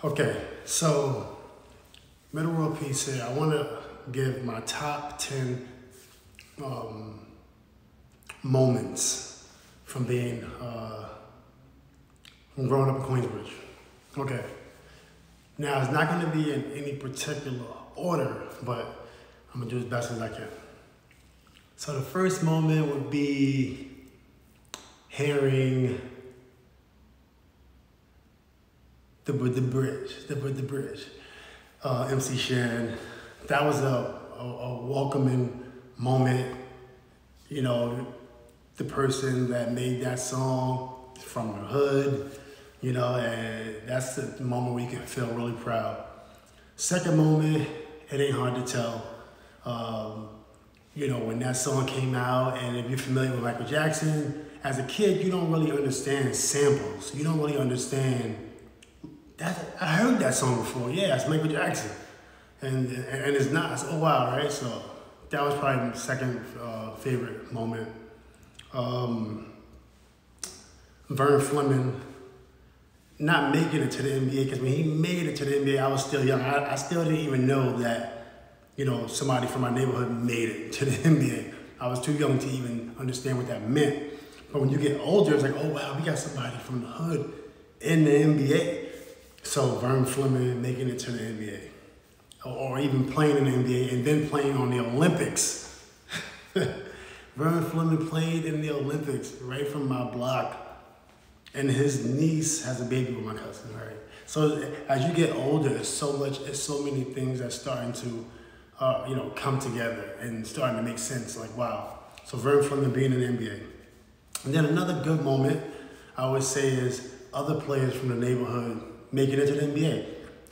Okay, so Metta World Peace here. I want to give my top 10 moments from being, from growing up in Queensbridge. Okay, now it's not going to be in any particular order, but I'm going to do as best as I can. So the first moment would be hearing the bridge. MC Sharon. That was a welcoming moment. You know, the person that made that song from the hood, you know, and that's the moment where you can feel really proud. Second moment, it ain't hard to tell. You know, when that song came out, and if you're familiar with Michael Jackson, as a kid, you don't really understand samples. You don't really understand I heard that song before. Yeah, it's Michael Jackson, and it's not. It's, oh wow, right? So that was probably my second favorite moment. Vern Fleming not making it to the NBA, because when he made it to the NBA, I was still young. I still didn't even know that, you know, somebody from my neighborhood made it to the NBA. I was too young to even understand what that meant. But when you get older, it's like, oh wow, we got somebody from the hood in the NBA. So Vern Fleming making it to the NBA, or even playing in the NBA and then playing on the Olympics. Vern Fleming played in the Olympics right from my block, and his niece has a baby with my cousin, right? So as you get older, it's so many things that's starting to, you know, come together and starting to make sense. Like wow. So Vern Fleming being in the NBA, and then another good moment I would say is other players from the neighborhood making it to the NBA.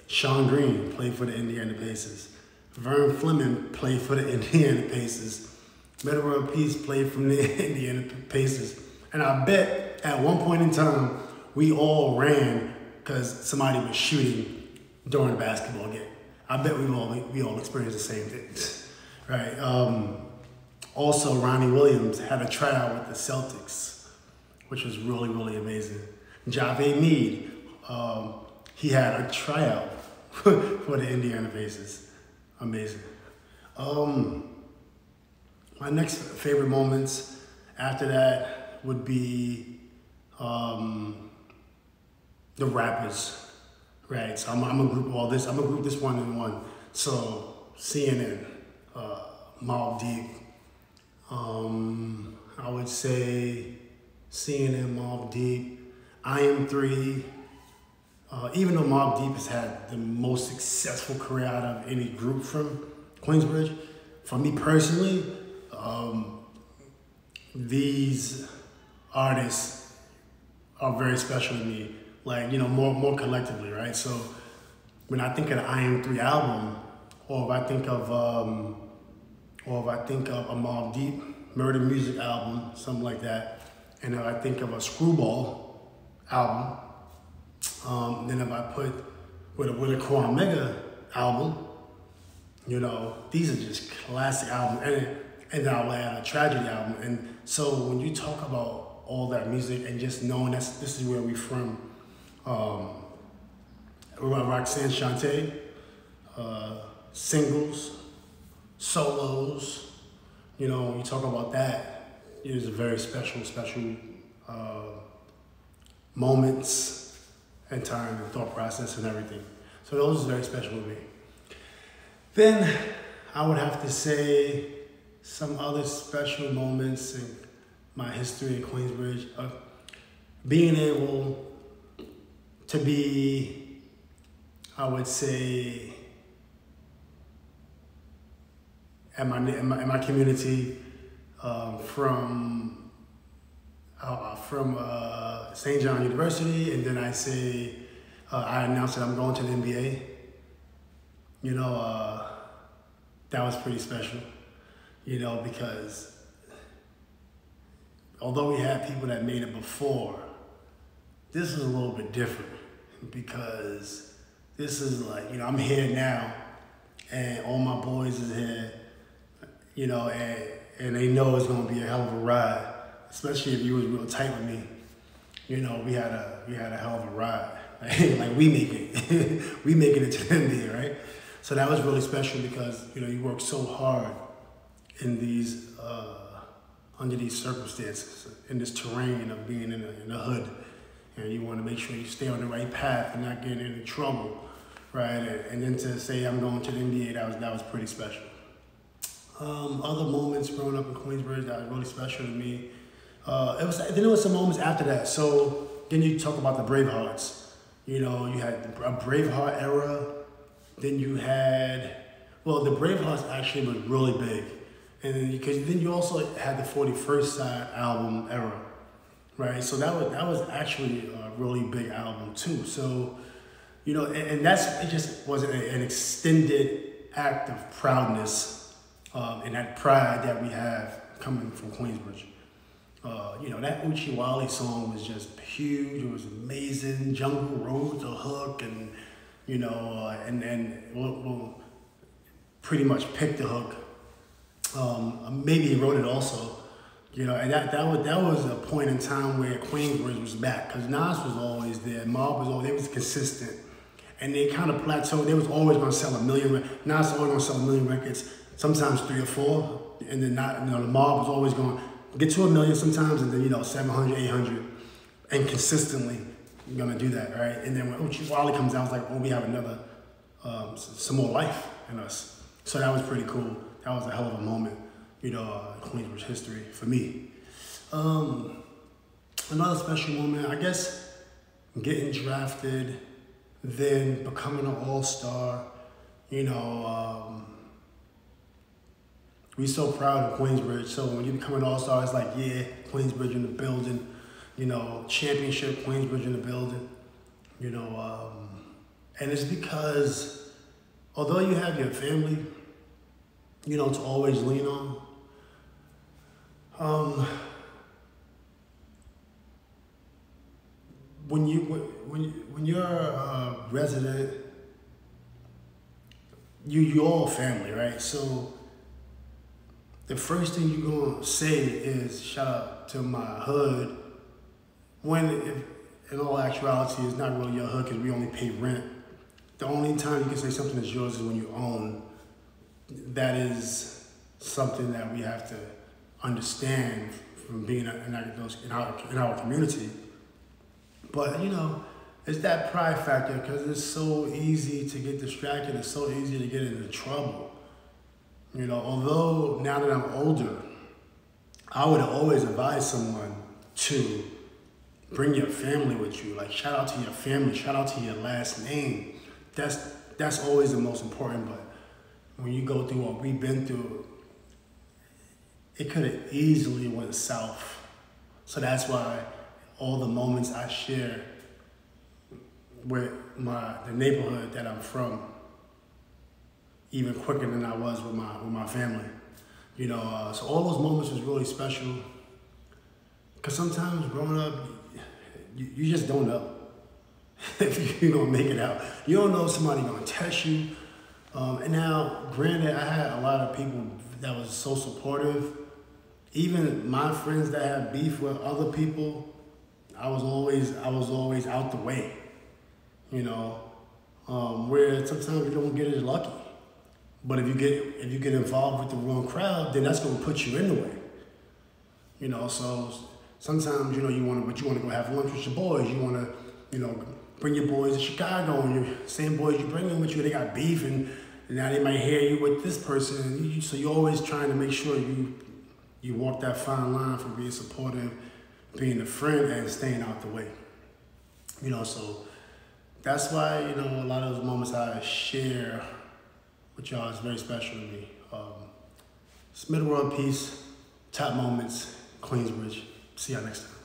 Sean Green played for the Indiana Pacers. Vern Fleming played for the Indiana Pacers. Metta World Peace played from the Indiana Pacers. And I bet at one point in time, we all ran because somebody was shooting during a basketball game. I bet we all experienced the same things, right? Also, Ronnie Williams had a tryout with the Celtics, which was really, really amazing. Javed Mead, he had a tryout for the Indiana Pacers. Amazing. My next favorite moments after that would be the rappers, right? So I'm gonna group all this. I'm gonna group this one in one. So CNN, Mobb Deep. I would say CNN, Mobb Deep, IM3. Even though Mobb Deep has had the most successful career out of any group from Queensbridge, for me personally, these artists are very special to me. Like, you know, more collectively, right? So when I think of the IM3 album, or if I think of a Mobb Deep Murder Music album, something like that, and if I think of a Screwball album. Then if I put with a Cormega album, you know, these are just classic albums, and then I'll add a Tragedy album. And so when you talk about all that music and just knowing this is where we from, Roxanne Shante, singles, solos, you know, when you talk about that, it is a very special moments and time and thought process and everything. So those are very special to me. Then I would have to say some other special moments in my history in Queensbridge. Being able to be, I would say, in my community, from St. John University, and then I say, I announced that I'm going to the NBA. You know, that was pretty special, you know, because although we had people that made it before, this is a little bit different, because this is like, you know, I'm here now, and all my boys is here, you know, and they know it's gonna be a hell of a ride, especially if you was real tight with me. You know, we had a hell of a ride. right? Like we make it, we making it to the NBA, right? So that was really special because, you know, you work so hard in these, under these circumstances, in this terrain of being in the hood. And you want to make sure you stay on the right path and not get into trouble, right? And then to say I'm going to the NBA, that was pretty special. Other moments growing up in Queensbridge that was really special to me. Then there was some moments after that. So then you talk about the Bravehearts. You know, you had a Braveheart era. Then you had, well, the Bravehearts actually was really big. And then because then you also had the 41st Side album era, right? So that was actually a really big album too. So, you know, and it just was an extended act of proudness and that pride that we have coming from Queensbridge. You know, that Uchi Wally song was just huge. It was amazing. Jungle Road, the hook, and you know, and we'll pretty much pick the hook. Maybe he wrote it also, you know, and that was a point in time where Queensbridge was back because Nas was always there, Mobb was always, they was consistent, and they kind of plateaued. They was always going to sell 1 million. Nas was always going to sell 1 million records, sometimes 3 or 4, and then not, you know, the Mobb was always going to get to 1 million sometimes, and then, you know, 700, 800, and consistently you're going to do that, right? And then when Uchi Wally comes out, it's like, oh, we have another, some more life in us. So that was pretty cool. That was a hell of a moment, you know, in Queensbridge history for me. Another special moment, I guess, getting drafted, then becoming an all-star. You know, we're so proud of Queensbridge. So when you become an all-star, it's like, yeah, Queensbridge in the building. You know, championship, Queensbridge in the building. You know, and it's because although you have your family, you know, to always lean on. When you're a resident, you all family, right? So the first thing you're gonna say is shout out to my hood. When in all actuality, it's not really your hood because we only pay rent. The only time you can say something is yours is when you own. That is something that we have to understand from being in our community. But, you know, it's that pride factor because it's so easy to get distracted. It's so easy to get into trouble. You know, although now that I'm older, I would always advise someone to bring your family with you. Like, shout out to your family, shout out to your last name. That's always the most important. But when you go through what we've been through, it could have easily went south. So that's why all the moments I share with the neighborhood that I'm from, even quicker than I was with my family. You know, so all those moments was really special. Cause sometimes growing up, you just don't know if you're gonna make it out. You don't know if somebody's gonna test you. And now, granted, I had a lot of people that was so supportive. Even my friends that had beef with other people, I was always out the way. You know, where sometimes you don't get as lucky. But if you get involved with the wrong crowd, then that's gonna put you in the way. You know, so sometimes, you know, you wanna go have lunch with your boys. You wanna, you know, bring your boys to Chicago, and your same boys you bring them with you, they got beef, and now they might hear you with this person. So you're always trying to make sure you walk that fine line from being supportive, being a friend, and staying out the way. You know, so that's why, you know, a lot of those moments I share with y'all is very special to me. It's Metta World Peace, top moments, Queensbridge. See y'all next time.